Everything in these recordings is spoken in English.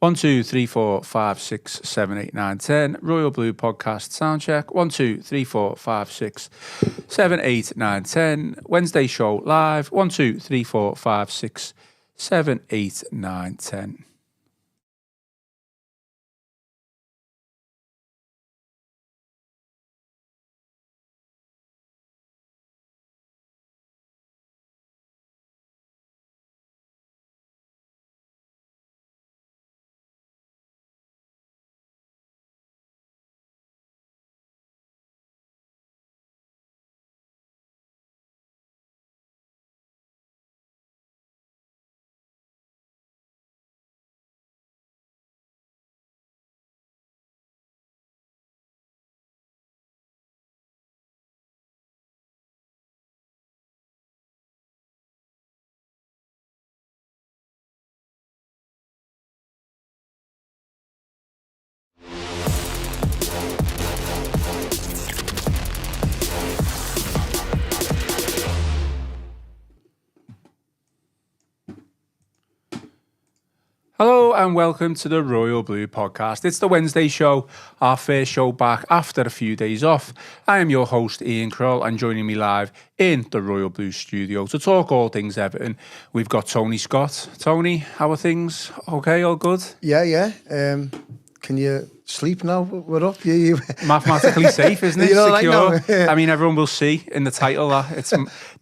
1, 2, 3, 4, 5, 6, 7, 8, 9, 10. Royal Blue Podcast Soundcheck. 1, 2, 3, 4, 5, 6, 7, 8, 9, 10. Wednesday show live. 1, 2, 3, 4, 5, 6, 7, 8, 9, 10. Hello and welcome to the Royal Blue Podcast. It's the Wednesday show, our first show back after a few days off. I am your host, Ian Croll, and joining me live in the Royal Blue studio to talk all things Everton, we've got Tony Scott. Tony, how are things? Okay, all good? Yeah. Can you sleep now? We're up. You Mathematically safe, isn't it? You know, secure. like, no. I mean, everyone will see in the title that it's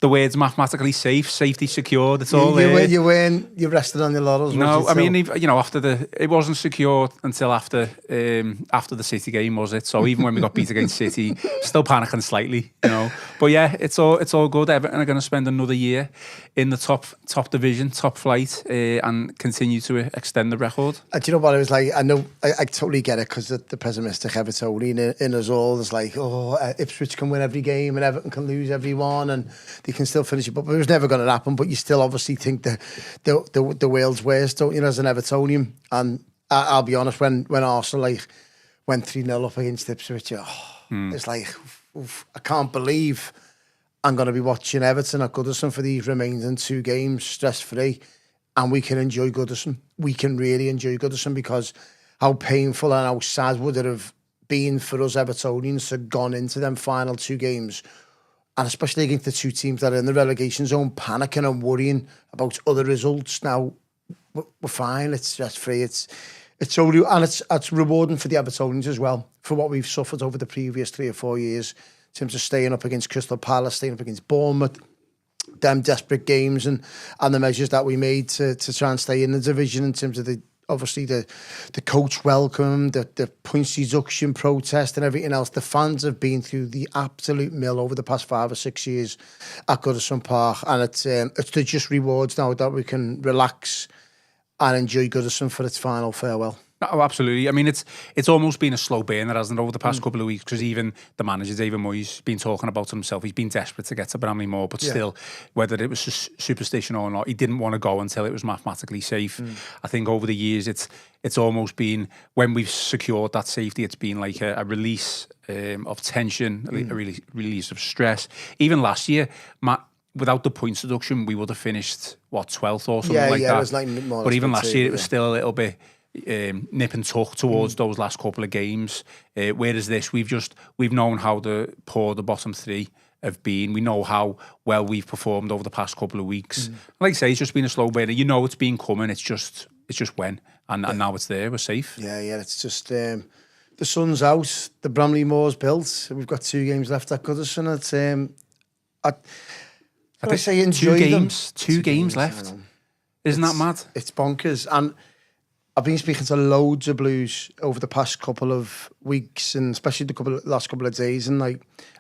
the words mathematically safe, safety secured. It's all there. You rested on your laurels. No, I mean, after it wasn't secure until after the City game, was it? So even when we got beat against City, still panicking slightly, But yeah, it's all good. Everton are going to spend another year in the top division, top flight, and continue to extend the record. Do you know what it was like? I know, I totally get it, because the pessimistic Evertonian in us all is like, Ipswich can win every game and Everton can lose every one and they can still finish it. But it was never going to happen. But you still obviously think the world's worst, don't you, as an Evertonian? And I'll be honest, when Arsenal went 3-0 up against Ipswich, it's like, I can't believe I'm going to be watching Everton at Goodison for these remaining 2 games, stress-free, and we can enjoy Goodison. We can really enjoy Goodison, because how painful and how sad would it have been for us Evertonians to have gone into them final 2 games, and especially against the 2 teams that are in the relegation zone, panicking and worrying about other results. Now, we're fine, it's stress-free, it's so, and it's rewarding for the Evertonians as well, for what we've suffered over the previous 3 or 4 years, in terms of staying up against Crystal Palace, staying up against Bournemouth, them desperate games, and the measures that we made to try and stay in the division, in terms of the coach welcome, the points deduction protest and everything else. The fans have been through the absolute mill over the past 5 or 6 years at Goodison Park, and it's the just rewards now that we can relax and enjoy Goodison for its final farewell. Oh, absolutely. I mean, it's almost been a slow burner, hasn't it, over the past couple of weeks, because even the manager, David Moyes, been talking about himself. He's been desperate to get to Bramley Moore, but still, whether it was superstition or not, he didn't want to go until it was mathematically safe. I think over the years, it's almost been, when we've secured that safety, it's been like a release of tension, a release of stress. Even last year, without the points deduction, we would have finished, 12th or something like that. It was like more. But even last year, it was still a little bit nip and tuck towards those last couple of games. Whereas this, we've known how poor the bottom 3 have been. We know how well we've performed over the past couple of weeks. Like I say, it's just been a slow burner. It's been coming. It's just when, and now it's there. We're safe. Yeah. It's just the sun's out. The Bramley Moor's built. We've got 2 games left at Goodison. It's I say enjoy 2 games. 2 games left. Isn't that mad? It's bonkers. And I've been speaking to loads of Blues over the past couple of weeks, and especially the last couple of days, and I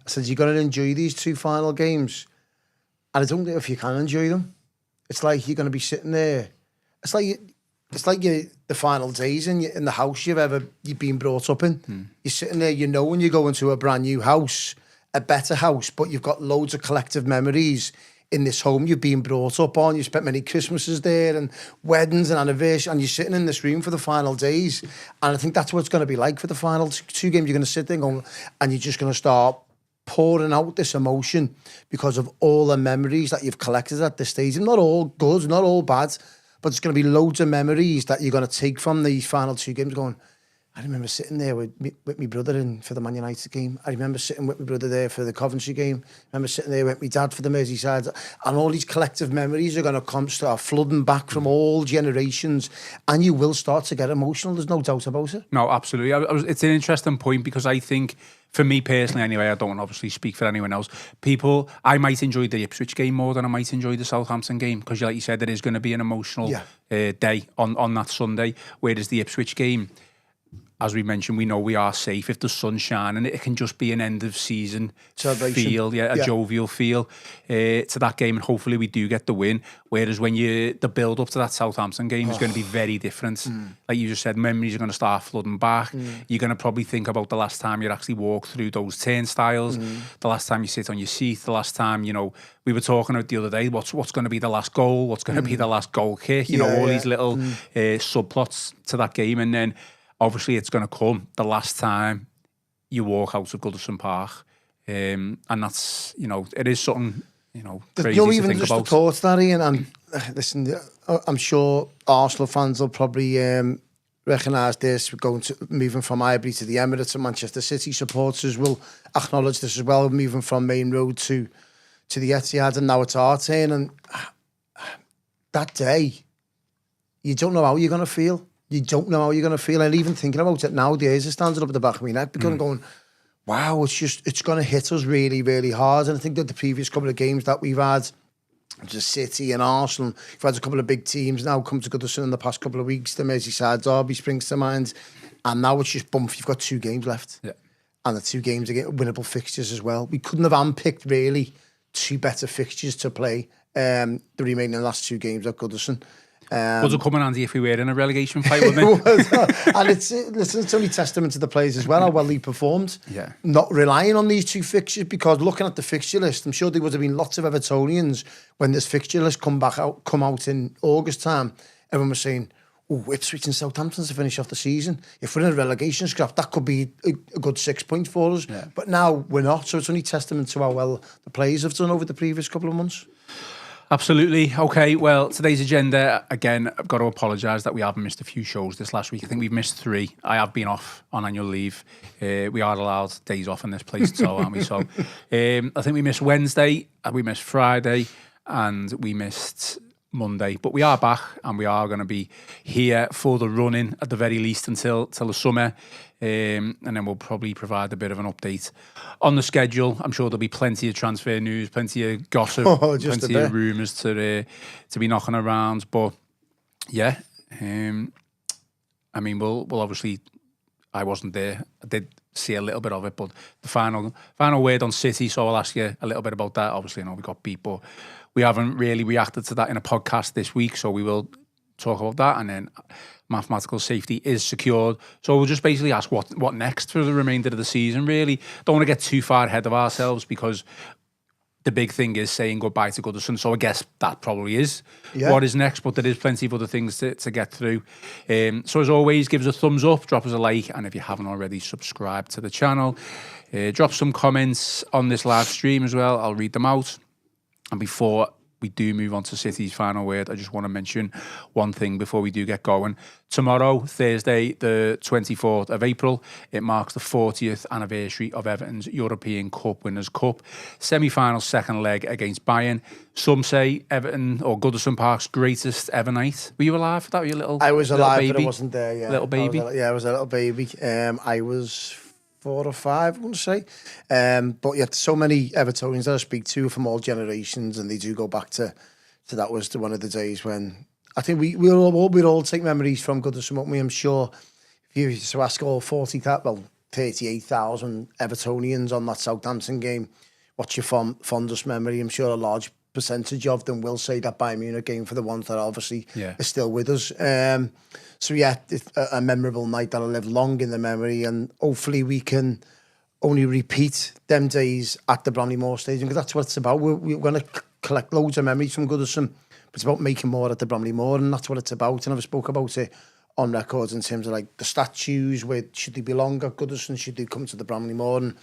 said, you got to enjoy these 2 final games, and I don't know if you can enjoy them. It's like you're going to be sitting there. It's like the final days in the house you've been brought up in. You're sitting there, when you go into a brand new house, a better house, but you've got loads of collective memories in this home you've been brought up on. You spent many Christmases there and weddings and anniversaries, and you're sitting in this room for the final days. And I think that's what it's going to be like for the final 2 games. You're going to sit there and you're just going to start pouring out this emotion because of all the memories that you've collected at this stage. And not all good, not all bad, but there's going to be loads of memories that you're going to take from these final 2 games going, I remember sitting there with my brother in for the Man United game. I remember sitting with my brother there for the Coventry game. I remember sitting there with my dad for the Merseyside. And all these collective memories are going to start flooding back from all generations. And you will start to get emotional. There's no doubt about it. No, absolutely. It's an interesting point because I think, for me personally anyway, I don't obviously speak for anyone else. I might enjoy the Ipswich game more than I might enjoy the Southampton game because, like you said, there is going to be an emotional day on that Sunday. Whereas the Ipswich game, as we mentioned, we know we are safe. If the sun's shining, it can just be an end of season feel, a jovial feel to that game, and hopefully we do get the win. Whereas when the build up to that Southampton game is going to be very different. Like you just said, memories are going to start flooding back. You're going to probably think about the last time you actually walked through those turnstiles, the last time you sit on your seat, the last time, we were talking about the other day, what's going to be the last goal, what's going to be the last goal kick, all these little subplots to that game, and then obviously, it's going to come the last time you walk out of Goodison Park, and that's it is something crazy to even think just about. The thoughts, that Ian, and listen, I'm sure Arsenal fans will probably recognise this. We're moving from Highbury to the Emirates, and Manchester City supporters will acknowledge this as well. Moving from Main Road to the Etihad, and now it's our turn. And that day, you don't know how you're going to feel. You don't know how you're going to feel. And even thinking about it nowadays, it stands up at the back of my neck because I'm going, wow, it's going to hit us really, really hard. And I think that the previous couple of games that we've had, just City and Arsenal, we've had a couple of big teams now come to Goodison in the past couple of weeks. The Merseyside derby springs to mind. And now it's just bump. You've got 2 games left. Yeah. And the 2 games are winnable fixtures as well. We couldn't have handpicked really 2 better fixtures to play the remaining last 2 games at Goodison. Was it coming handy if we were in a relegation fight, wouldn't it? And it's only testament to the players as well, how well they performed. Yeah. Not relying on these 2 fixtures, because looking at the fixture list, I'm sure there would have been lots of Evertonians when this fixture list come out in August time. Everyone was saying, Ipswich and Southampton to finish off the season. If we're in a relegation scrap, that could be a good 6 points for us. Yeah. But now we're not, so it's only testament to how well the players have done over the previous couple of months. Absolutely. Okay, well, today's agenda, again, I've got to apologise that we haven't missed a few shows this last week. I think we've missed 3. I have been off on annual leave. We are allowed days off in this place, so aren't we? So I think we missed Wednesday, we missed Friday, and we missed Monday. But we are back, and we are going to be here for the running, at the very least, until the summer. And then we'll probably provide a bit of an update on the schedule. I'm sure there'll be plenty of transfer news, plenty of gossip, plenty of rumours to be knocking around. But yeah, I mean, we'll obviously. I wasn't there. I did see a little bit of it, but the final word on City. So I'll ask you a little bit about that. Obviously, I know we got beat, but we haven't really reacted to that in a podcast this week. So we will talk about that, and then mathematical safety is secured. So we'll just basically ask what next for the remainder of the season, really. Don't want to get too far ahead of ourselves because the big thing is saying goodbye to Goodison. So I guess that probably is what is next, but there is plenty of other things to get through. So as always, give us a thumbs up, drop us a like, and if you haven't already, subscribe to the channel. Drop some comments on this live stream as well. I'll read them out. And before we do move on to City's final word, I just want to mention one thing before we do get going. Tomorrow, Thursday, the 24th of April, it marks the 40th anniversary of Everton's European Cup Winners' Cup semi-final second leg against Bayern. Some say Everton or Goodison Park's greatest ever night. Were you alive for that? Were you a little? I was alive, baby? But I wasn't there. Yeah, little baby. I was a little baby. I was 4 or 5, I want to say. But yeah, so many Evertonians that I speak to from all generations, and they do go back to that was one of the days when I think we'd all take memories from Goodison, won't we? I'm sure if you used to ask all 38,000 Evertonians on that Southampton game, what's your fondest memory? I'm sure a large percentage of them will say that Bayern Munich game, for the ones that obviously are still with us. So yeah, it's a memorable night that'll live long in the memory, and hopefully we can only repeat them days at the Bramley-Moore Stadium, because that's what it's about. We're going to collect loads of memories from Goodison, but it's about making more at the Bramley-Moore, and that's what it's about. And I've spoke about it on records in terms of like the statues, where should they belong at Goodison, should they come to the Bramley Moor, and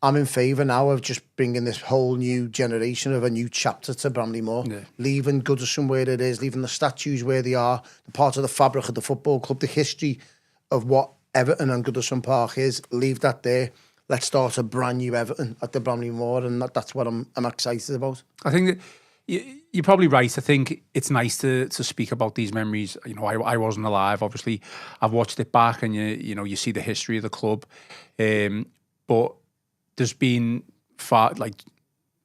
I'm in favour now of just bringing this whole new generation of a new chapter to Bramley Moor, leaving Goodison where it is, leaving the statues where they are, the part of the fabric of the football club, the history of what Everton and Goodison Park is, leave that there. Let's start a brand new Everton at the Bramley Moor, and that's what I'm excited about. I think that you're probably right. I think it's nice to speak about these memories. You know, I wasn't alive, obviously. I've watched it back, and you see the history of the club, but there's been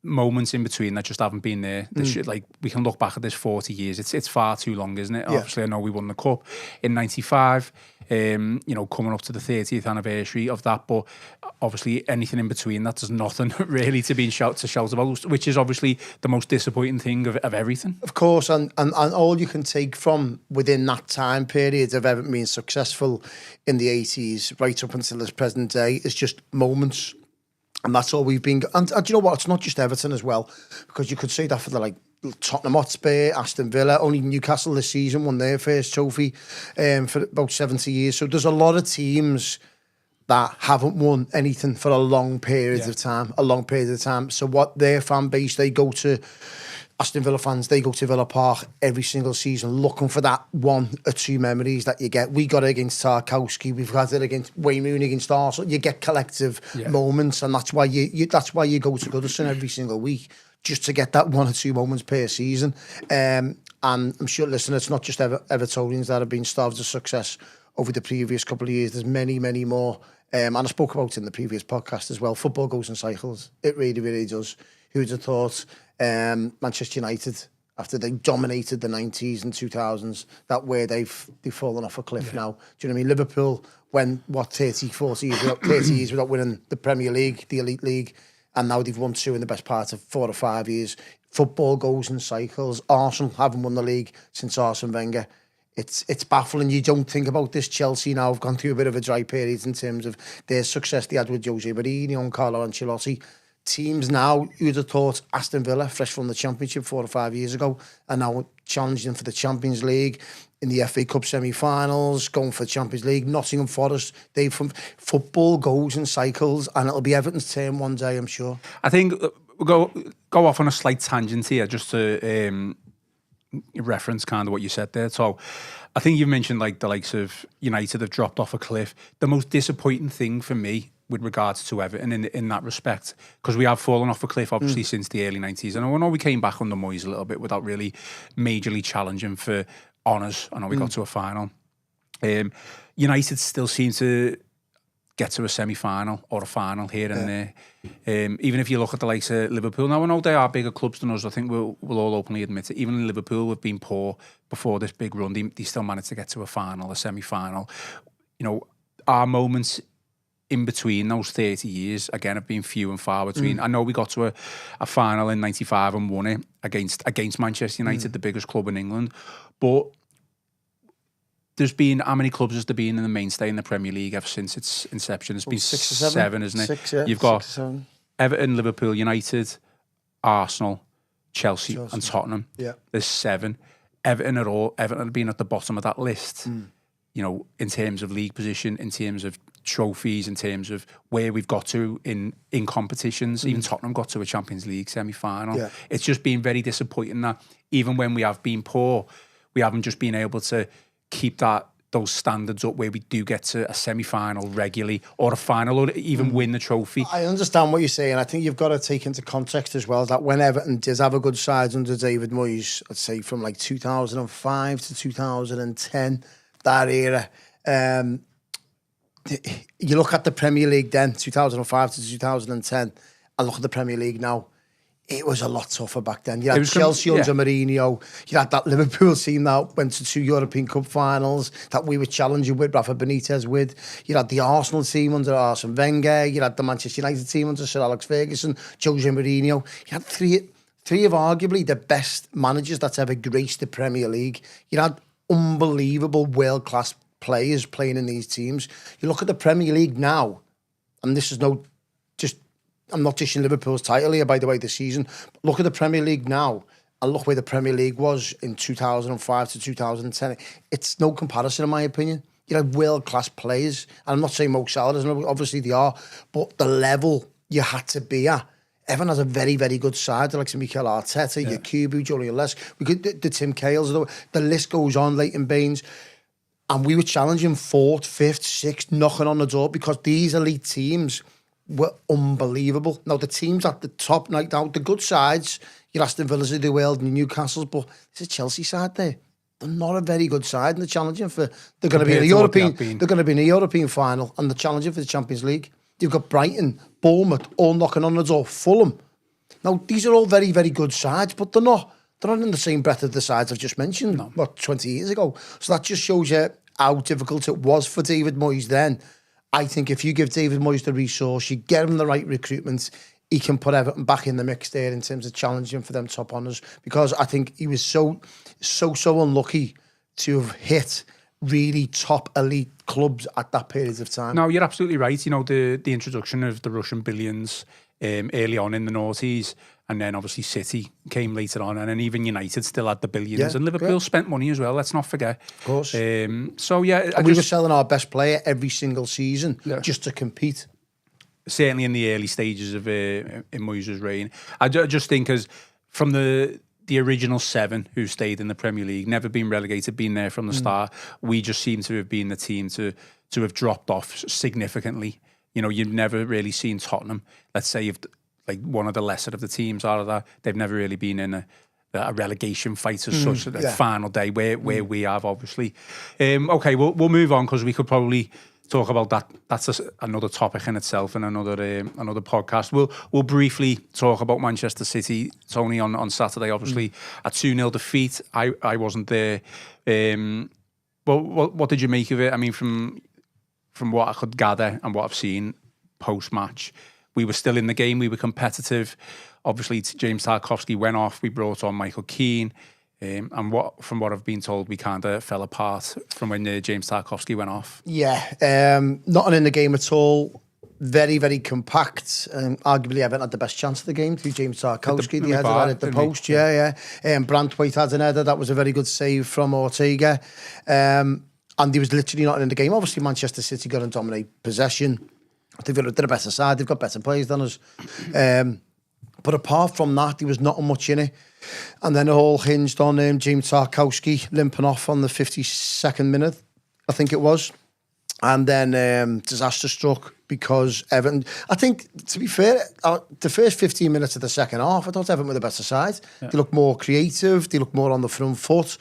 moments in between that just haven't been there. Like, we can look back at this 40 years. It's far too long, isn't it? Yeah. Obviously, I know we won the cup in '95. Coming up to the 30th anniversary of that, but obviously anything in between that, there's nothing really to shout about, which is obviously the most disappointing thing of everything. Of course, and all you can take from within that time period of Everton being successful in the 80s right up until this present day is just moments. And that's all we've been. And do you know what? It's not just Everton as well, because you could say that for the Tottenham Hotspur, Aston Villa. Only Newcastle this season won their first trophy for about 70 years. So there's a lot of teams that haven't won anything for a long period of time. So what their fan base, they go to Aston Villa fans, they go to Villa Park every single season looking for that one or two memories that you get. We got it against Tarkowski, we've got it against Wayne Rooney against Arsenal. You get collective moments, and that's why you go to Goodison every single week, just to get that one or two moments per season. And I'm sure, listen, it's not just Evertonians that have been starved of success over the previous couple of years. There's many, many more. And I spoke about it in the previous podcast as well. Football goes in cycles. It really, really does. Who'd have thought Manchester United, after they dominated the 90s and 2000s, that where they've fallen off a cliff now. Do you know what I mean? Liverpool went, 40 years without winning the Premier League, the Elite League, and now they've won two in the best part of 4 or 5 years. Football goes in cycles. Arsenal haven't won the league since Arsene Wenger. It's baffling. You don't think about this. Chelsea now have gone through a bit of a dry period in terms of their success they had with Jose Mourinho and Carlo Ancelotti. Teams now, you'd have thought Aston Villa, fresh from the Championship 4 or 5 years ago, are now challenging for the Champions League, in the FA Cup semi-finals, going for the Champions League. Nottingham Forest, football goes in cycles, and it'll be Everton's turn one day, I'm sure. I think we'll go off on a slight tangent here, just to reference kind of what you said there. So I think you've mentioned like the likes of United have dropped off a cliff. The most disappointing thing for me with regards to Everton in that respect, because we have fallen off a cliff obviously since the early 90s, and I know we came back under Moyes a little bit without really majorly challenging for honours. I know we got to a final. United still seem to get to a semi-final or a final here and there. Even if you look at the likes of Liverpool, now I know they are bigger clubs than us, I think we'll all openly admit it. Even in Liverpool, we've been poor before this big run. They still managed to get to a final, a semi-final. You know, our moments in between those 30 years, again, have been few and far between. I know we got to a final in 95 and won it against Manchester United, the biggest club in England. But there's been, how many clubs has there been in the mainstay in the Premier League ever since its inception? It's been 6 or 7, isn't it? 6, yeah. You've got Everton, Liverpool, United, Arsenal, Chelsea and Tottenham. Yeah. There's 7. Everton have been at the bottom of that list. You know, in terms of league position, in terms of trophies, in terms of where we've got to in competitions. Even Tottenham got to a Champions League semi-final. Yeah. It's just been very disappointing that even when we have been poor, we haven't just been able to keep those standards up where we do get to a semi-final regularly or a final or even win the trophy. I understand what you're saying. I think you've got to take into context as well that when Everton did have a good side under David Moyes, I'd say from like 2005 to 2010, that era, you look at the Premier League then, 2005 to 2010, and look at the Premier League now. It was a lot tougher back then. You had Chelsea under Mourinho. You had that Liverpool team that went to 2 European Cup finals that we were challenging with, Rafa Benitez with. You had the Arsenal team under Arsene Wenger. You had the Manchester United team under Sir Alex Ferguson, Jose Mourinho. You had three of arguably the best managers that's ever graced the Premier League. You had unbelievable world-class players playing in these teams. You look at the Premier League now, and this is I'm not dishing Liverpool's title here, by the way, this season. But look at the Premier League now, and look where the Premier League was in 2005 to 2010, it's no comparison in my opinion. You had world-class players. And I'm not saying Mo Salah doesn't, obviously they are, but the level you had to be at. Everyone has a very, very good side, like Mikel Arteta, Yakubu, Julian Les, we could the Tim Cahales, the list goes on, Leighton Baines. And we were challenging 4th, 5th, 6th, knocking on the door because these elite teams were unbelievable. Now, the teams at the top, like now, the good sides, your Aston Villas of the world and your Newcastles, but there's a Chelsea side there. They're not a very good side, and they're challenging for. They're going to be in a European. They're going to be in a European final, and they're challenging for the Champions League. You've got Brighton, Bournemouth, all knocking on the door. Fulham. Now, these are all very, very good sides, but they're not. They're not in the same breath of the sides I've just mentioned. No. What 20 years ago? So that just shows you how difficult it was for David Moyes then. I think if you give David Moyes the resource, you get him the right recruitment, he can put Everton back in the mix there in terms of challenging for them top honours. Because I think he was so unlucky to have hit really top elite clubs at that period of time. No, you're absolutely right. You know, the introduction of the Russian billions early on in the noughties, and then obviously City came later on, and then even United still had the billions, and Liverpool spent money as well, let's not forget. Of course. So yeah. And we were selling our best player every single season just to compete. Certainly in the early stages of in Moyes' reign. I just think as from the original 7 who stayed in the Premier League, never been relegated, been there from the start, we just seem to have been the team to have dropped off significantly. You know, you've never really seen Tottenham, let's say, if like one of the lesser of the teams out of that, they've never really been in a relegation fight as such, at the final day where we have, obviously. Okay, we'll move on because we could probably talk about that. That's another topic in itself and another podcast. We'll briefly talk about Manchester City, Tony, on Saturday. Obviously, a 2-0 defeat. I wasn't there. But what did you make of it? I mean, from what I could gather and what I've seen post-match, we were still in the game. We were competitive. Obviously, James Tarkowski went off. We brought on Michael Keane. And from what I've been told, we kind of fell apart from when James Tarkowski went off. Yeah, not in the game at all. Very, very compact. Arguably, Everton had the best chance of the game through James Tarkowski. They headed that at the post, Branthwaite had an header. That was a very good save from Ortega. And he was literally not in the game. Obviously, Manchester City got and dominate possession. They're a better side. They've got better players than us. But apart from that, there was not much in it. And then it all hinged on James Tarkowski limping off on the 52nd minute, I think it was. And then disaster struck because Everton, I think, to be fair, the first 15 minutes of the second half, I thought Everton were the better side. Yeah. They looked more creative. They looked more on the front foot.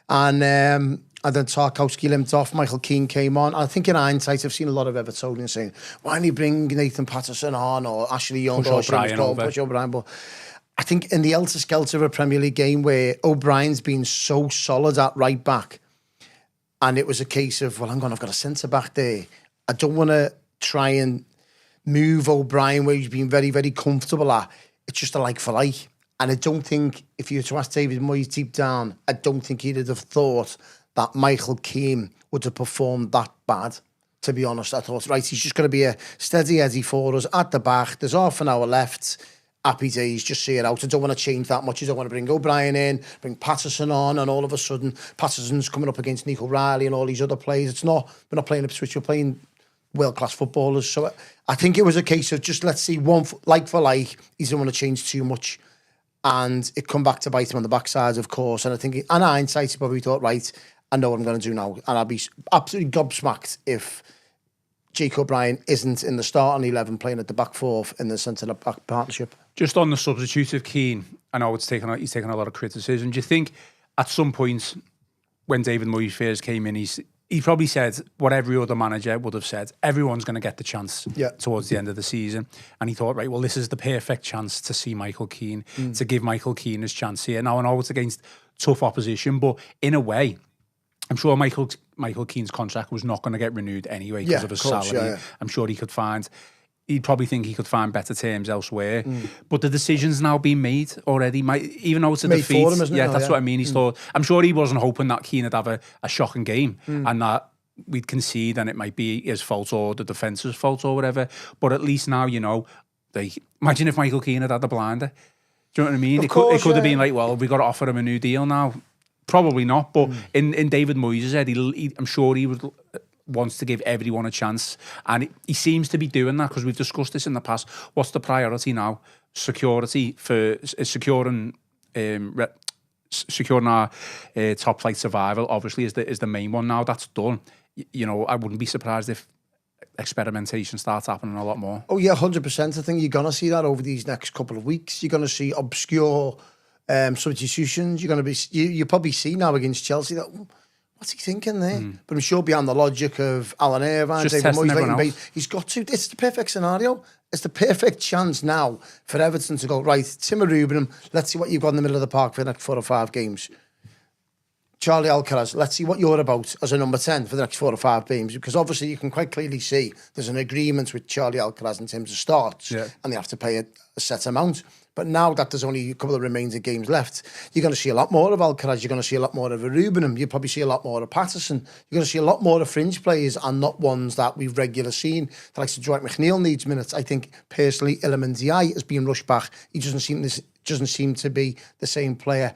And then Tarkowski limped off. Michael Keane came on. I think in hindsight, I've seen a lot of Evertonians saying, why didn't he bring Nathan Patterson on or Ashley Young push O'Brien. But I think in the helter-skelter of a Premier League game where O'Brien's been so solid at right back, and it was a case of, well, I've got a centre-back there. I don't want to try and move O'Brien where he's been very, very comfortable at. It's just a like for like. And I don't think, if you were to ask David Moyes deep down, I don't think he'd have thought that Michael Keane would have performed that bad. To be honest, I thought, right, he's just going to be a steady Eddie for us at the back. There's half an hour left. Happy days, just see it out. I don't want to change that much. I don't want to bring O'Brien in, bring Patterson on, and all of a sudden Patterson's coming up against Nico Riley and all these other players. We're not playing Ipswich, we're playing world-class footballers. So I think it was a case of just let's see one like for like. He didn't want to change too much. And it come back to bite him on the backside, of course. And I think, in hindsight, he probably thought, right, I know what I'm going to do now. And I'll be absolutely gobsmacked if Jake O'Brien isn't in the starting 11 playing at the back fourth in the centre-back partnership. Just on the substitute of Keane, I know he's taken a lot of criticism. Do you think at some point when David Moyes first came in, he probably said what every other manager would have said, everyone's going to get the chance towards the end of the season. And he thought, right, well, this is the perfect chance to see Michael Keane, to give Michael Keane his chance here. Now, I know it's against tough opposition, but in a way, I'm sure Michael Keane's contract was not going to get renewed anyway because of his salary. I'm sure he'd probably think he could find better terms elsewhere. But the decision's now been made already. Even though it's a defeat. For him, isn't it? That's what I mean. He's thought, I'm sure he wasn't hoping that Keane would have a shocking game and that we'd concede and it might be his fault or the defence's fault or whatever. But at least now, imagine if Michael Keane had the blinder. Do you know what I mean? Of It course, could have yeah. been like, well, we got to offer him a new deal now. Probably not, but in David Moyes' head, I'm sure he wants to give everyone a chance, and he seems to be doing that because we've discussed this in the past. What's the priority now? Security for securing our top flight survival. Obviously, is the main one now. That's done. You know, I wouldn't be surprised if experimentation starts happening a lot more. Oh yeah, 100%. I think you're gonna see that over these next couple of weeks. You're gonna see obscure substitutions. You're going to be, you probably see now against Chelsea that, what's he thinking there? But I'm sure beyond the logic of Alan Irvine, David Moyes, he's got to. It's the perfect scenario. It's the perfect chance now for Everton to go, right, Timo Rubenham, let's see what you've got in the middle of the park for the next 4 or 5 games. Charlie Alcaraz, let's see what you're about as a number 10 for the next 4 or 5 games, because obviously you can quite clearly see there's an agreement with Charlie Alcaraz in terms of starts, and they have to pay a set amount. But now that there's only a couple of remaining games left, you're going to see a lot more of Alcaraz, you're going to see a lot more of Rubenham, you'll probably see a lot more of Patterson, you're going to see a lot more of fringe players and not ones that we've regularly seen. The likes of Dwight McNeil needs minutes. I think personally, Iliman Ndiaye has been rushed back. He doesn't seem to be the same player.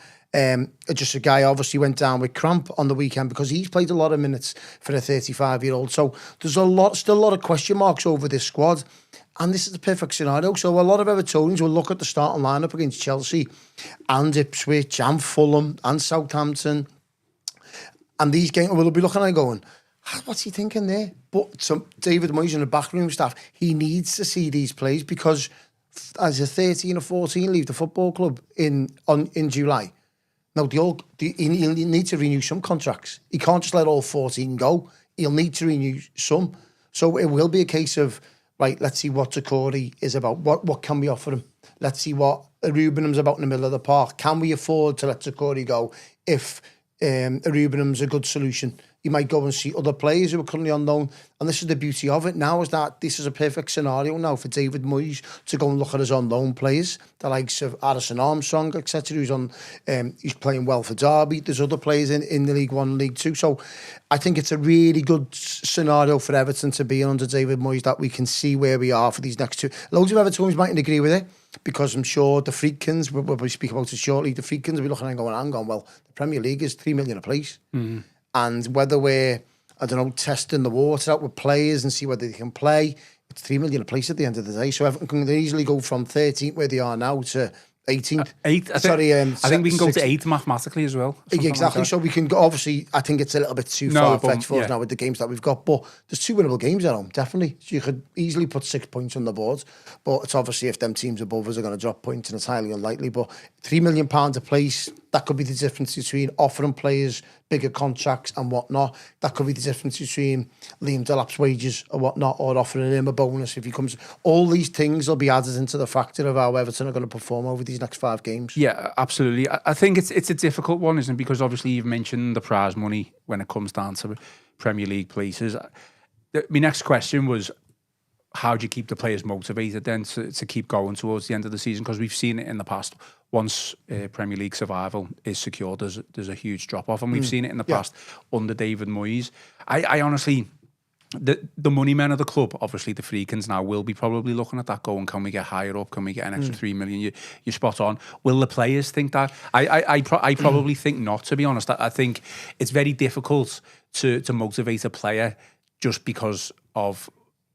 Just a guy obviously went down with cramp on the weekend because he's played a lot of minutes for a 35-year-old. So there's still a lot of question marks over this squad. And this is the perfect scenario. So a lot of Evertonians will look at the starting lineup against Chelsea and Ipswich and Fulham and Southampton. And these games, we'll be looking at it going, what's he thinking there? But David Moyes and the backroom staff, he needs to see these plays because as a 13 or 14 leave the football club in July. Now, he'll need to renew some contracts. He can't just let all 14 go. He'll need to renew some. So it will be a case of, right, let's see what Takori is about. What can we offer him? Let's see what Rubenham's about in the middle of the park. Can we afford to let Takori go if Rubenham's a good solution? You might go and see other players who are currently unknown. And this is the beauty of it now, is that this is a perfect scenario now for David Moyes to go and look at his unknown players, the likes of Addison Armstrong, etc., he's playing well for Derby. There's other players in the League One and League Two. So I think it's a really good scenario for Everton to be under David Moyes, that we can see where we are for these next 2. Loads of Evertonians mightn't agree with it, because I'm sure the Friedkins, we'll speak about it shortly, the Friedkins will be looking and going, hang on, well, the Premier League is 3 million a place. And whether we're, I don't know, testing the water out with players and see whether they can play, it's 3 million a place at the end of the day. So Everton can easily go from 13th, where they are now, to 18th. 8th. I think we can go to 8th mathematically as well. Exactly. So we can go, obviously, I think it's a little bit too far-fetched for us now with the games that we've got. But there's 2 winnable games at home, definitely. So you could easily put 6 points on the board. But it's obviously, if them teams above us are going to drop points, and it's highly unlikely. But £3 million a place, that could be the difference between offering players bigger contracts and whatnot. That could be the difference between Liam Delap's wages or whatnot, or offering him a bonus if he comes. All these things will be added into the factor of how Everton are going to perform over these next 5 games. Yeah, absolutely. I think it's a difficult one, isn't it? Because obviously you've mentioned the prize money when it comes down to Premier League places. My next question was, how do you keep the players motivated then to keep going towards the end of the season? Because we've seen it in the past. Once Premier League survival is secured, there's a huge drop-off. And we've seen it in the past under David Moyes. I honestly, the money men of the club, obviously the Friedkins now, will be probably looking at that going, can we get higher up? Can we get an extra 3 million? You're spot on. Will the players think that? I probably think not, to be honest. I think it's very difficult to motivate a player just because of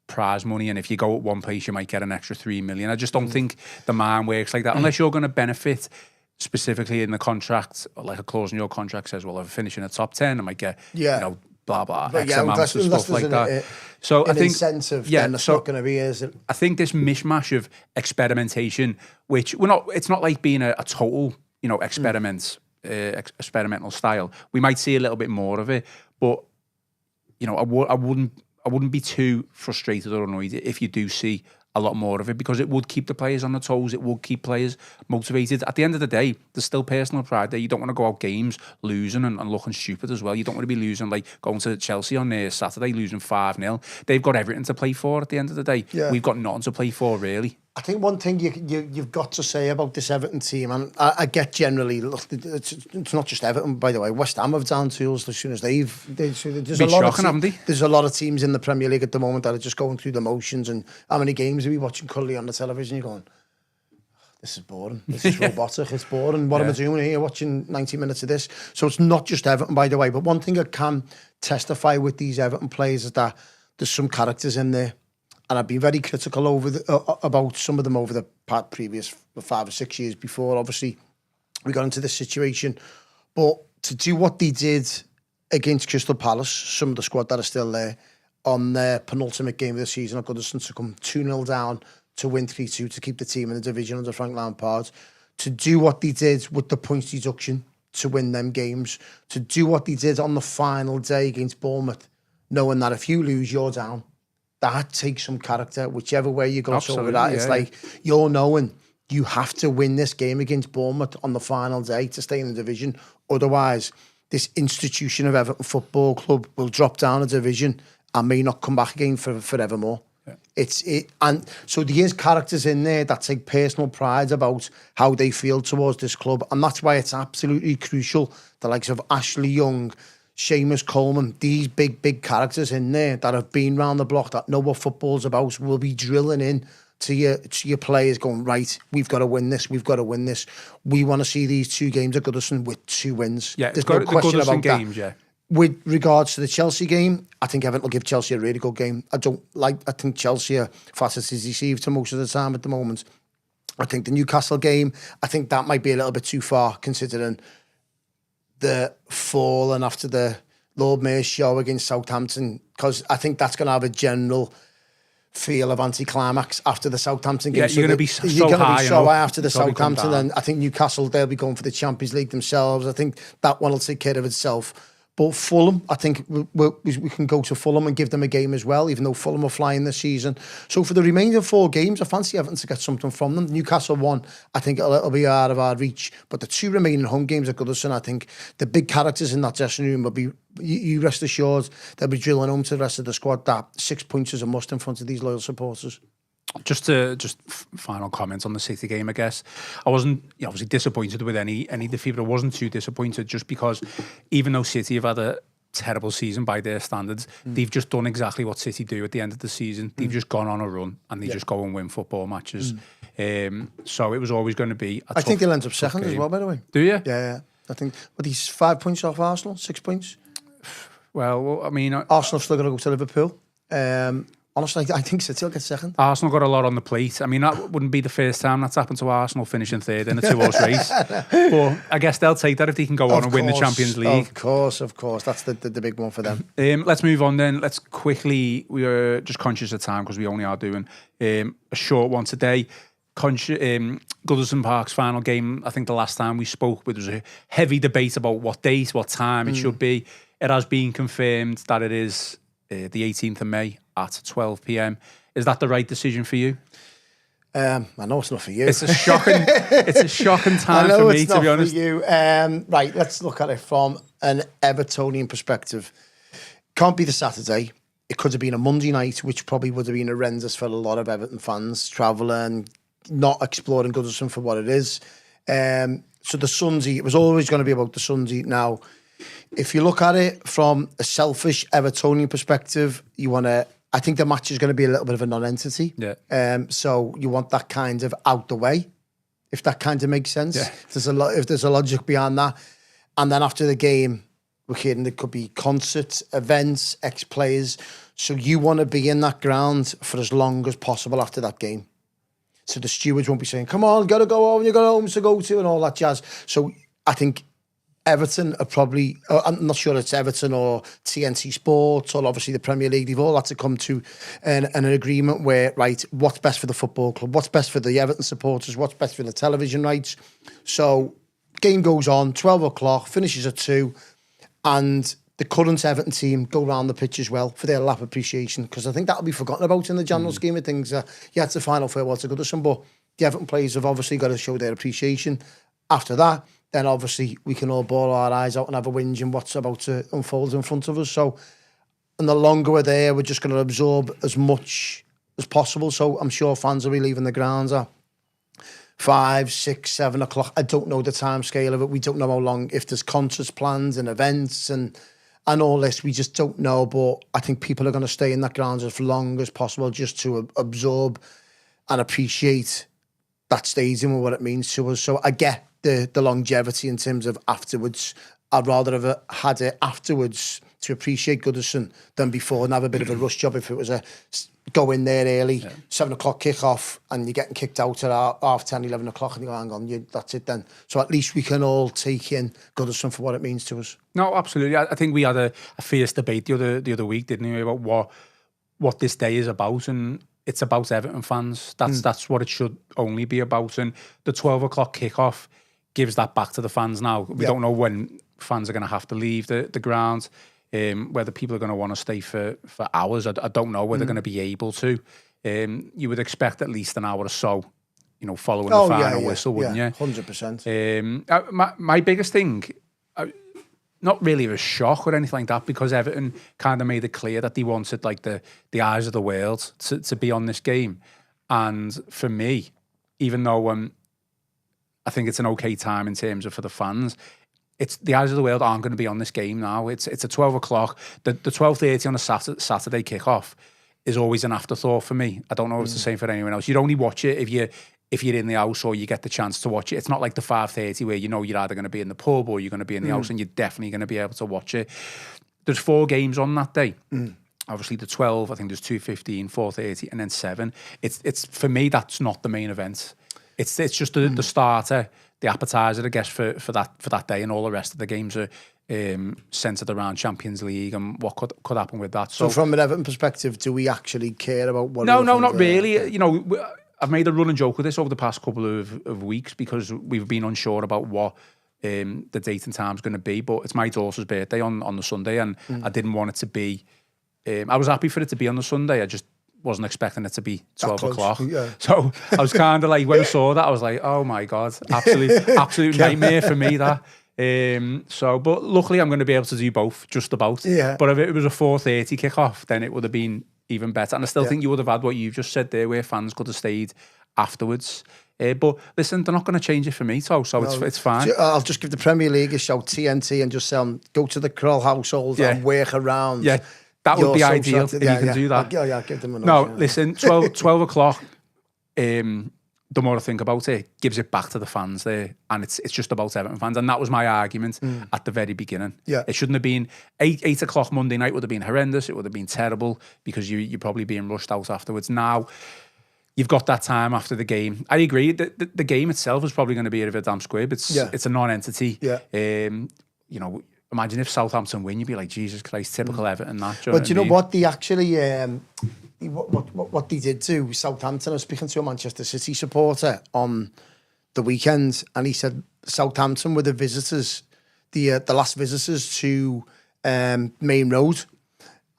prize money, and if you go at one place you might get an extra 3 million. I just don't think the mind works like that, unless you're going to benefit specifically in the contract, like a clause in your contract says, well, if I finish in the top 10 I might get blah blah X amounts of stuff like that. So I think incentive, then that's not going to be, is it? I think this mishmash of experimentation, which it's not like being a total experimental style. We might see a little bit more of it, but I wouldn't be too frustrated or annoyed if you do see a lot more of it, because it would keep the players on their toes. It would keep players motivated. At the end of the day, there's still personal pride there. You don't want to go out games losing and looking stupid as well. You don't want to be losing, like going to Chelsea on Saturday, losing 5-0. They've got everything to play for at the end of the day. Yeah. We've got nothing to play for, really. I think one thing you've got to say about this Everton team, and I get generally, look, it's not just Everton, by the way. West Ham have down tools as soon as there's a lot shocking, haven't they? There's a lot of teams in the Premier League at the moment that are just going through the motions. And how many games are we watching currently on the television? You're going, this is boring. This is robotic. It's boring. What am I doing here watching 90 minutes of this? So it's not just Everton, by the way. But one thing I can testify with these Everton players is that there's some characters in there. And I've been very critical about some of them over the previous 5 or 6 years before. Obviously, we got into this situation. But to do what they did against Crystal Palace, some of the squad that are still there, on their penultimate game of the season at Goodison, to come 2-0 down, to win 3-2, to keep the team in the division under Frank Lampard, to do what they did with the points deduction to win them games, to do what they did on the final day against Bournemouth, knowing that if you lose, you're down. That takes some character, whichever way you go. So with that, it's like you're knowing you have to win this game against Bournemouth on the final day to stay in the division. Otherwise, this institution of Everton Football Club will drop down a division and may not come back again forevermore. Yeah. And so there is characters in there that take personal pride about how they feel towards this club, and that's why it's absolutely crucial. The likes of Ashley Young, Seamus Coleman, these big characters in there that have been round the block, that know what football's about, will be drilling in to your players, going, right, we've got to win this, we've got to win this. We want to see these 2 games at Goodison with 2 wins. Yeah, there's no question about games, that. Yeah. With regards to the Chelsea game, I think Everton will give Chelsea a really good game. I think Chelsea are facets is deceived to most of the time at the moment. I think the Newcastle game, I think that might be a little bit too far considering the fall and after the Lord Mayor's show against Southampton, because I think that's going to have a general feel of anticlimax after the Southampton game. Yeah, you're going to be so high after the Southampton, and I think Newcastle, they'll be going for the Champions League themselves. I think that one will take care of itself. But Fulham, I think we can go to Fulham and give them a game as well, even though Fulham are flying this season. So for the remaining 4 games, I fancy Everton to get something from them. Newcastle one, I think it'll be out of our reach. But the 2 remaining home games at Goodison, I think the big characters in that dressing room will be, you rest assured, they'll be drilling home to the rest of the squad that 6 points is a must in front of these loyal supporters. Just final comments on the City game, I guess. I wasn't obviously disappointed with any defeat, but I wasn't too disappointed just because even though City have had a terrible season by their standards, they've just done exactly what City do at the end of the season. They've just gone on a run and they just go and win football matches. So it was always going to be I think they'll end up second as well, by the way. Do you? Yeah. I think, but he's 5 points off Arsenal, 6 points. Well, I mean... Arsenal still going to go to Liverpool. Honestly, I think City will get second. Arsenal got a lot on the plate. I mean, that wouldn't be the first time that's happened to Arsenal finishing third in a 2-horse race. But I guess they'll take that if they can go on and win the Champions League. Of course. That's the big one for them. Let's move on then. Let's quickly, we are just conscious of time because we only are doing a short one today. Goodison Park's final game, I think the last time we spoke, there was a heavy debate about what date, what time it should be. It has been confirmed that it is the 18th of May at 12 p.m. Is that the right decision for you? I know it's not for you. It's a shocking time for me, to be honest. For you. Right, let's look at it from an Evertonian perspective. Can't be the Saturday. It could have been a Monday night, which probably would have been horrendous for a lot of Everton fans, travelling, not exploring Goodison for what it is. So the Sunday, it was always going to be about the Sunday. Now, if you look at it from a selfish Evertonian perspective, I think the match is going to be a little bit of a non-entity. Yeah. So you want that kind of out the way, if that kind of makes sense. Yeah. If there's a logic behind that. And then after the game, we're hearing there could be concerts, events, ex-players. So you want to be in that ground for as long as possible after that game. So the stewards won't be saying, come on, got to go home, you got homes to go to and all that jazz. So I think Everton are probably, I'm not sure it's Everton or TNT Sports or obviously the Premier League, they've all had to come to an agreement where, right, what's best for the football club, what's best for the Everton supporters, what's best for the television rights. So game goes on, 12 o'clock, finishes at 2, and the current Everton team go round the pitch as well for their lap appreciation, because I think that'll be forgotten about in the general scheme of things. Yeah, it's the final farewell to Goodison, but the Everton players have obviously got to show their appreciation. After that, then obviously we can all bawl our eyes out and have a whinge in what's about to unfold in front of us. So, and the longer we're there, we're just going to absorb as much as possible. So I'm sure fans will be leaving the grounds at 5, 6, 7 o'clock. I don't know the time scale of it. We don't know how long, if there's concerts planned and events and all this, we just don't know. But I think people are going to stay in that ground as long as possible just to absorb and appreciate that stadium and what it means to us. So I get the longevity in terms of afterwards. I'd rather have had it afterwards to appreciate Goodison than before and have a bit of a rush job if it was a go in there early, 7 o'clock kick-off, and you're getting kicked out at half 10, 11 o'clock, and you go, hang on, that's it then. So at least we can all take in Goodison for what it means to us. No, absolutely. I think we had a fierce debate the other week, didn't we, about what this day is about, and it's about Everton fans. That's what it should only be about. And the 12 o'clock kick-off gives that back to the fans now. We don't know when fans are going to have to leave the ground, whether people are going to want to stay for hours. I don't know whether they're going to be able to. You would expect at least an hour or so, following the final whistle, wouldn't you? 100%. My biggest thing, not really a shock or anything like that, because Everton kind of made it clear that they wanted like the eyes of the world to be on this game. And for me, even though I think it's an okay time in terms of for the fans, it's the eyes of the world aren't going to be on this game now. It's a 12 o'clock. The 12:30 on a Saturday kickoff is always an afterthought for me. I don't know if it's the same for anyone else. You'd only watch it if you're in the house or you get the chance to watch it. It's not like the 5:30 where you're either going to be in the pub or you're going to be in the house, and you're definitely going to be able to watch it. There's 4 games on that day. Obviously the 12, I think there's 2:15, 4:30, and then 7. It's for me, that's not the main event. It's just the starter, the appetizer, I guess, for that day, and all the rest of the games are centred around Champions League and what could happen with that. So from an Everton perspective, do we actually care about what? No, not really. I've made a running joke with this over the past couple of weeks because we've been unsure about what the date and time is going to be. But it's my daughter's birthday on the Sunday, and I didn't want it to be. I was happy for it to be on the Sunday. I just wasn't expecting it to be 12 o'clock. Yeah. So I was kind of like, when I saw that, I was like, oh my God, absolute nightmare for me, that. But luckily I'm going to be able to do both, just about. Yeah. But if it was a 4:30 kickoff, then it would have been even better. And I still think you would have had what you've just said there, where fans could have stayed afterwards. But listen, they're not going to change it for me, so it's fine. I'll just give the Premier League a shout, TNT, and just go to the Croll household and work around. Yeah. That would be ideal if you can do that. Yeah, give them a nudge. No, listen, 12 o'clock, the more I think about it, gives it back to the fans there. And it's just about Everton fans. And that was my argument at the very beginning. Yeah. It shouldn't have been 8 o'clock Monday night would have been horrendous. It would have been terrible because you're probably being rushed out afterwards. Now, you've got that time after the game. I agree. The game itself is probably going to be a damn squib. It's a non-entity. Yeah. Imagine if Southampton win, you'd be like, Jesus Christ, typical Everton. But you know what? They actually, what they did to Southampton, I was speaking to a Manchester City supporter on the weekend, and he said Southampton were the visitors, the last visitors to Main Road.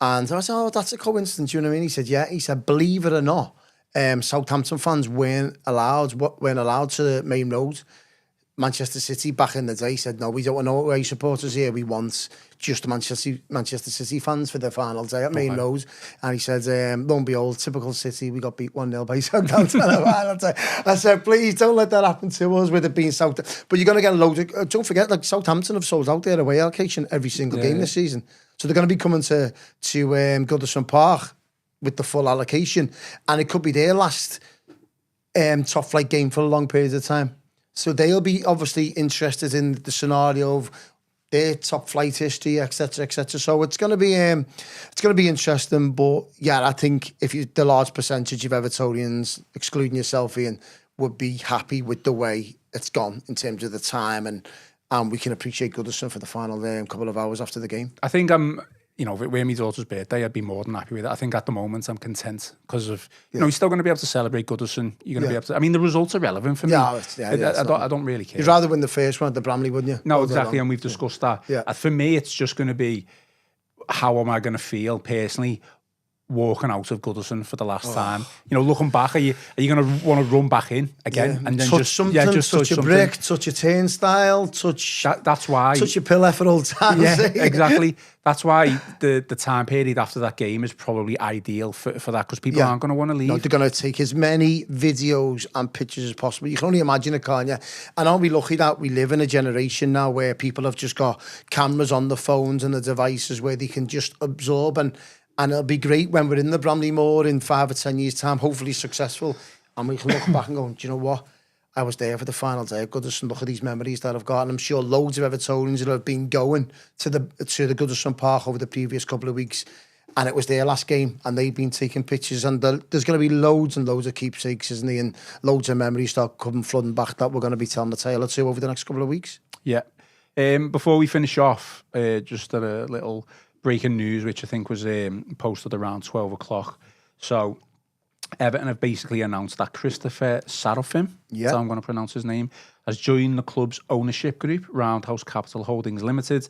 And I said, oh, that's a coincidence, you know what I mean? He said, yeah. He said, believe it or not, Southampton fans weren't allowed to Main Road. Manchester City back in the day said, no, we don't want no away supporters here. We want just Manchester City fans for the final day at Main Road. And he said, lo and behold, typical City, we got beat 1-0 by Southampton at the final day. I said, please don't let that happen to us with it being South. But you're going to get a load of, don't forget, like Southampton have sold out their away allocation every single game this season. So they're going to be coming to Goodison Park with the full allocation. And it could be their last top flight game for a long period of time. So they'll be obviously interested in the scenario of their top flight history, etc., etc. So it's going to be interesting. But yeah, I think the large percentage of Evertonians, excluding yourself, Ian, would be happy with the way it's gone in terms of the time, and we can appreciate Goodison for the final couple of hours after the game. I think if it were my daughter's birthday, I'd be more than happy with it. I think at the moment I'm content because of, you're still going to be able to celebrate Goodison. You're going to be able to, the results are relevant for me. I don't really care. You'd rather win the first one at the Bramley, wouldn't you? No, exactly, and we've discussed that. Yeah. For me, it's just going to be, how am I going to feel personally walking out of Goodison for the last time? Looking back, are you going to want to run back in again and then touch touch a brick, touch a turnstile, that's why touch your pillar for old times. Yeah, exactly. That's why the time period after that game is probably ideal for that, because people aren't going to want to leave. No, they're going to take as many videos and pictures as possible. You can only imagine it, can't you? And aren't we lucky that we live in a generation now where people have just got cameras on the phones and the devices where they can just absorb, and it'll be great when we're in the Bramley Moor in 5 or 10 years' time, hopefully successful, and we can look back and go, do you know what? I was there for the final day at Goodison. Look at these memories that I've got, and I'm sure loads of Evertonians that have been going to the Goodison Park over the previous couple of weeks, and it was their last game, and they've been taking pictures, and there's going to be loads and loads of keepsakes, isn't there, and loads of memories start coming flooding back that we're going to be telling the tale or two over the next couple of weeks. Yeah. Before we finish off, just a little breaking news, which I think was posted around 12 o'clock. So Everton have basically announced that Christopher Sarofim, that's how I'm going to pronounce his name, has joined the club's ownership group, Roundhouse Capital Holdings Limited.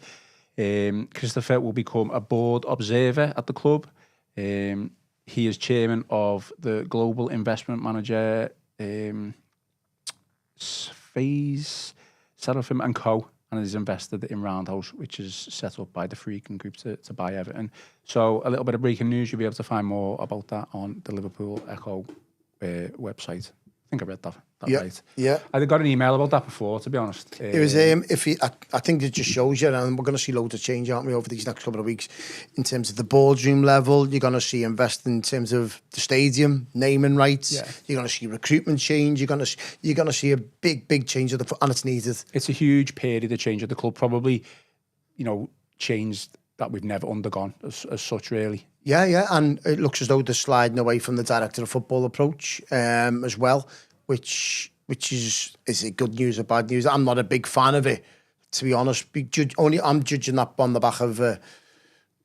Christopher will become a board observer at the club. He is chairman of the global investment manager, Phase Sarofim and Co., and is invested in Roundhouse, which is set up by the Freakin Group to buy Everton. So a little bit of breaking news. You'll be able to find more about that on the Liverpool Echo website. I think I read that right. Yeah. I got an email about that before, to be honest. It was I think it just shows you, and we're going to see loads of change, aren't we, over these next couple of weeks in terms of the boardroom level. You're going to see invest in terms of the stadium, naming rights. Yeah. You're going to see recruitment change. You're going to see a big change and it's needed. It's a huge period of change at the club, probably, change that we've never undergone as such, really. Yeah, and it looks as though they're sliding away from the director of football approach as well, which is it good news or bad news? I'm not a big fan of it, to be honest. I'm judging that on the back of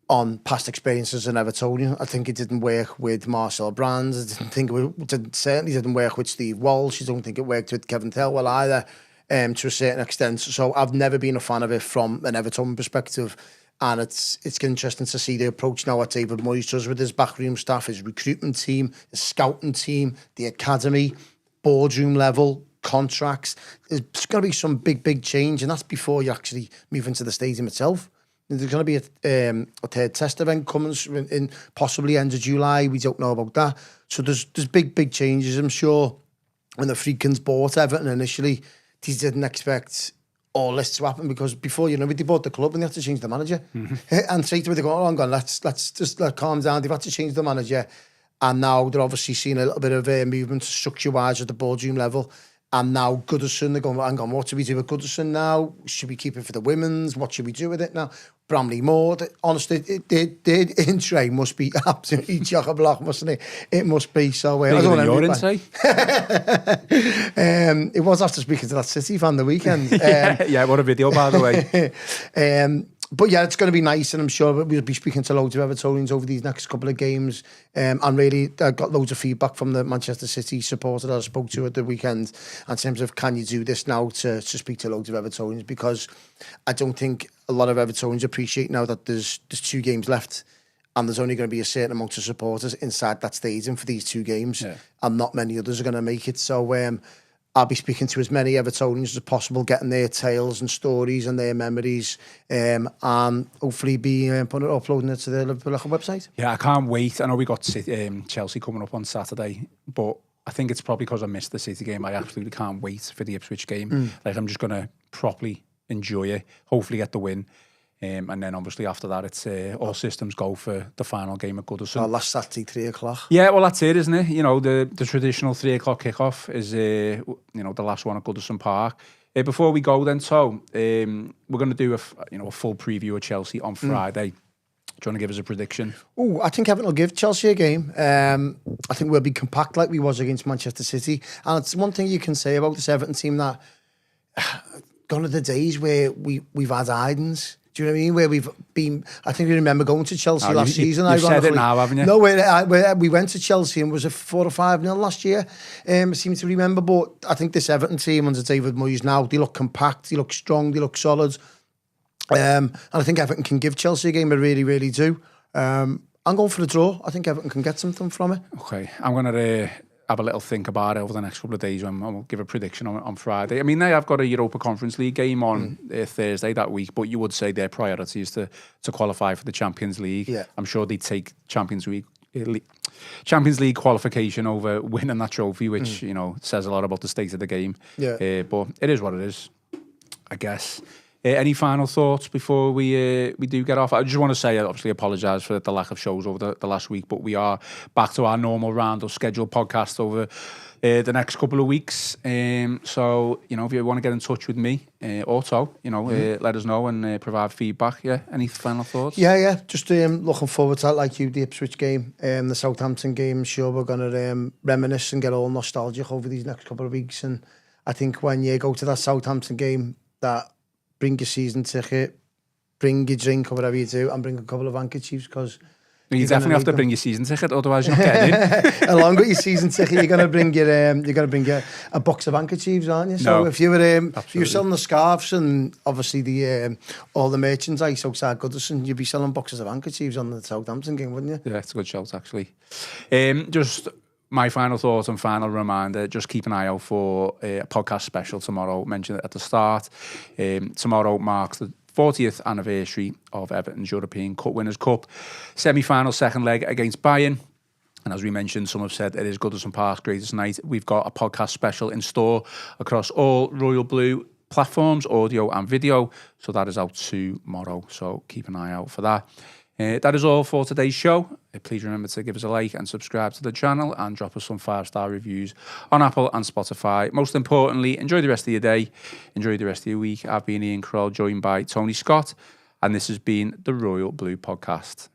on past experiences in Evertonian. I think it didn't work with Marcel Brands. I didn't think it certainly didn't work with Steve Walsh. I don't think it worked with Kevin Thelwell either, to a certain extent. So I've never been a fan of it from an Everton perspective. And it's interesting to see the approach now what David Moyes does with his backroom staff, his recruitment team, his scouting team, the academy, boardroom level, contracts. There's going to be some big change, and that's before you actually move into the stadium itself. There's going to be a third test event coming in possibly end of July. We don't know about that. So there's big changes. I'm sure when the Freakins bought Everton initially, they didn't expect all this to happen, because before, they bought the club and they had to change the manager. Mm-hmm. And straight away they go, hang on, let's just calm down. They've had to change the manager. And now they're obviously seeing a little bit of movement structure-wise at the boardroom level. And now Goodison, they're going, hang on, what do we do with Goodison now? Should we keep it for the women's? What should we do with it now? Bramley Moore, honestly, their in-tray must be absolutely chock-a-block, mustn't it? It must be. So I don't know your in-tray. It was after speaking to that City fan the weekend. Yeah, what a video, by the way. But yeah, it's going to be nice, and I'm sure we'll be speaking to loads of Evertonians over these next couple of games. And really, I got loads of feedback from the Manchester City supporter that I spoke to at the weekend in terms of, can you do this now, to speak to loads of Evertonians, because I don't think a lot of Evertonians appreciate now that there's 2 games left, and there's only going to be a certain amount of supporters inside that stadium for these 2 games, and not many others are going to make it. So I'll be speaking to as many Evertonians as possible, getting their tales and stories and their memories, and hopefully be uploading it to the Liverpool website. Yeah, I can't wait. I know we got Chelsea coming up on Saturday, but I think it's probably because I missed the City game. I absolutely can't wait for the Ipswich game. Like, I'm just going to properly enjoy it, hopefully get the win. And then obviously after that, it's all systems go for the final game at Goodison. Last Saturday, 3 o'clock. Yeah, well, that's it, isn't it? The traditional 3 o'clock kickoff is, the last one at Goodison Park. Before we go then, so we're going to do a full preview of Chelsea on Friday. Do you want to give us a prediction? Oh, I think Everton will give Chelsea a game. I think we'll be compact like we was against Manchester City. And it's one thing you can say about this Everton team, that gone are the days where we've had Idens. Do you know what I mean? Where we've been, I think we remember going to Chelsea last season. You've said it now, haven't you? No, we went to Chelsea and was it 4 or 5-0 last year? I seem to remember. But I think this Everton team under David Moyes now, they look compact, they look strong, they look solid. And I think Everton can give Chelsea a game. I really, really do. I'm going for the draw. I think Everton can get something from it. Okay, I'm going to have a little think about it over the next couple of days, when I'll give a prediction on Friday. I mean, they have got a Europa Conference League game on Thursday that week, but you would say their priority is to qualify for the Champions League. Yeah. I'm sure they'd take Champions League qualification over winning that trophy, which says a lot about the state of the game. Yeah. But it is what it is, I guess. Any final thoughts before we do get off? I just want to say, I obviously apologise for the lack of shows over the last week, but we are back to our normal round of scheduled podcast over the next couple of weeks. So, you know, if you want to get in touch with me or So, you know, let us know and provide feedback. Yeah, any final thoughts? Yeah. Just looking forward to that, like you, the Ipswich game, the Southampton game. Sure, we're going to reminisce and get all nostalgic over these next couple of weeks. And I think when you go to that Southampton game, that bring your season ticket, bring your drink or whatever you do, and bring a couple of handkerchiefs, because you definitely have to bring your season ticket, otherwise you're not getting in. Along with your season ticket, you're gonna bring a box of handkerchiefs, aren't you? So if you were you're selling the scarves and obviously the all the merchandise outside Goodison, you'd be selling boxes of handkerchiefs on the Southampton game, wouldn't you? Yeah, it's a good shout actually. Just my final thought and final reminder, just keep an eye out for a podcast special tomorrow. Mentioned it at the start. Tomorrow marks the 40th anniversary of Everton's European Cup Winners' Cup semi-final second leg against Bayern. And as we mentioned, some have said it is Goodison Park's greatest night. We've got a podcast special in store across all Royal Blue platforms, audio and video. So that is out tomorrow. So keep an eye out for that. That is all for today's show. Please remember to give us a like and subscribe to the channel and drop us some 5-star reviews on Apple and Spotify. Most importantly, enjoy the rest of your day. Enjoy the rest of your week. I've been Ian Croll, joined by Tony Scott, and this has been the Royal Blue Podcast.